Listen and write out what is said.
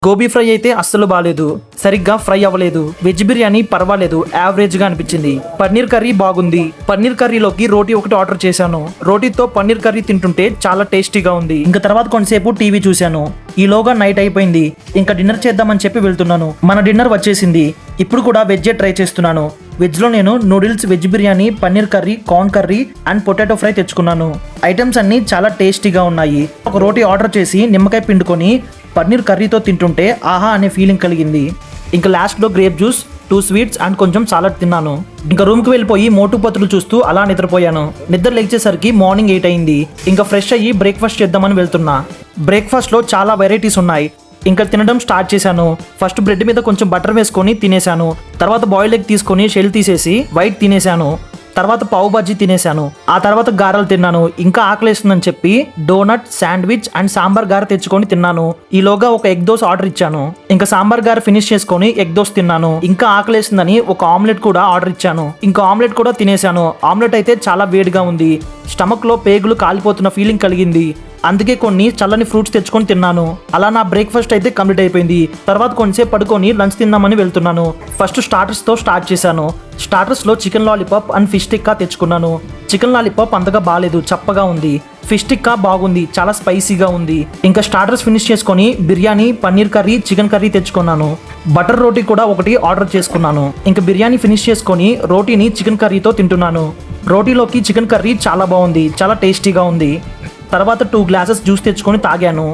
Gobi fry అయితే అస్సలు బాలేదు, సరిగ్గా ఫ్రై అవ్వలేదు. వెజ్ బిర్యానీ పర్వాలేదు, యావరేజ్ గా అనిపించింది. పన్నీర్ కర్రీ బాగుంది. పన్నీర్ కర్రీలోకి రోటీ ఒకటి ఆర్డర్ చేశాను. రోటీతో పన్నీర్ కర్రీ తింటుంటే చాలా టేస్టీగా ఉంది. ఇంకా తర్వాత కొంతసేపు టీవీ చూశాను. ఈలోగా నైట్ అయిపోయింది. ఇంకా డిన్నర్ చేద్దామని చెప్పి వెళ్తున్నాను. మన డిన్నర్ వచ్చేసింది. ఇప్పుడు కూడా వెజ్జే ట్రై చేస్తున్నాను. వెజ్ లో నేను noodles, veg biryani, paneer curry, corn curry and potato fry తెచ్చుకున్నాను. ఐటమ్స్ అన్ని చాలా టేస్టీగా ఉన్నాయి. ఒక రోటీ ఆర్డర్ చేసి నిమ్మకాయ పిండుకొని పన్నీర్ కర్రీతో తింటుంటే ఆహా అనే ఫీలింగ్ కలిగింది. ఇంకా లాస్ట్లో గ్రేప్ జ్యూస్, 2 స్వీట్స్ అండ్ కొంచెం సాలడ్ తిన్నాను. ఇంకా రూమ్కి వెళ్ళిపోయి మోటు పత్రులు చూస్తూ అలా నిద్రపోయాను. నిద్ర లేచేసరికి మార్నింగ్ 8 అయింది. ఇంకా ఫ్రెష్ అయ్యి బ్రేక్ఫాస్ట్ చేద్దామని వెళ్తున్నా. బ్రేక్ఫాస్ట్లో చాలా వెరైటీస్ ఉన్నాయి. ఇంకా తినడం స్టార్ట్ చేశాను. ఫస్ట్ బ్రెడ్ మీద కొంచెం బటర్ వేసుకొని తినేశాను. తర్వాత బాయిల్డ్ ఎగ్ తీసుకొని షెల్ తీసేసి వైట్ తినేశాను. తర్వాత పావు బజ్జీ తినేశాను. ఆ తర్వాత గారెలు తిన్నాను. ఇంకా ఆకలేస్తుందని చెప్పి డోనట్, శాండ్విచ్ అండ్ సాంబార్ గారె తెచ్చుకొని తిన్నాను. ఈలోగా ఒక ఎగ్ దోస్ ఆర్డర్ ఇచ్చాను. ఇంకా సాంబార్ గారె ఫినిష్ చేసుకొని ఎగ్ దోస్ తిన్నాను. ఇంకా ఆకలేస్తుందని ఒక ఆమ్లెట్ కూడా ఆర్డర్ ఇచ్చాను. ఇంకా ఆమ్లెట్ కూడా తినేశాను. ఆమ్లెట్ అయితే చాలా వేడిగా ఉంది. స్టమక్ లో పేగులు కాలిపోతున్న ఫీలింగ్ కలిగింది. అందుకే కొన్ని చల్లని ఫ్రూట్స్ తెచ్చుకొని తిన్నాను. అలా నా బ్రేక్ఫాస్ట్ అయితే కంప్లీట్ అయిపోయింది. తర్వాత కొంచెంసేపు పడుకొని లంచ్ తిందామని వెళ్తున్నాను. ఫస్ట్ స్టార్టర్స్తో స్టార్ట్ చేశాను. స్టార్టర్స్లో chicken lollipop and fish tikka తెచ్చుకున్నాను. చికెన్ లాలీపాప్ అంతగా బాగాలేదు, చప్పగా ఉంది. ఫిష్ టిక్కా బాగుంది, చాలా స్పైసీగా ఉంది. ఇంకా స్టార్టర్స్ ఫినిష్ చేసుకొని biryani, paneer curry, chicken curry తెచ్చుకున్నాను. బటర్ రోటీ కూడా ఒకటి ఆర్డర్ చేసుకున్నాను. ఇంకా బిర్యానీ ఫినిష్ చేసుకొని రోటీని చికెన్ కర్రీతో తింటున్నాను. రోటీలోకి చికెన్ కర్రీ చాలా బాగుంది, చాలా టేస్టీగా ఉంది. తర్వాత 2 గ్లాసెస్ జ్యూస్ తెచ్చుకొని తాగాను.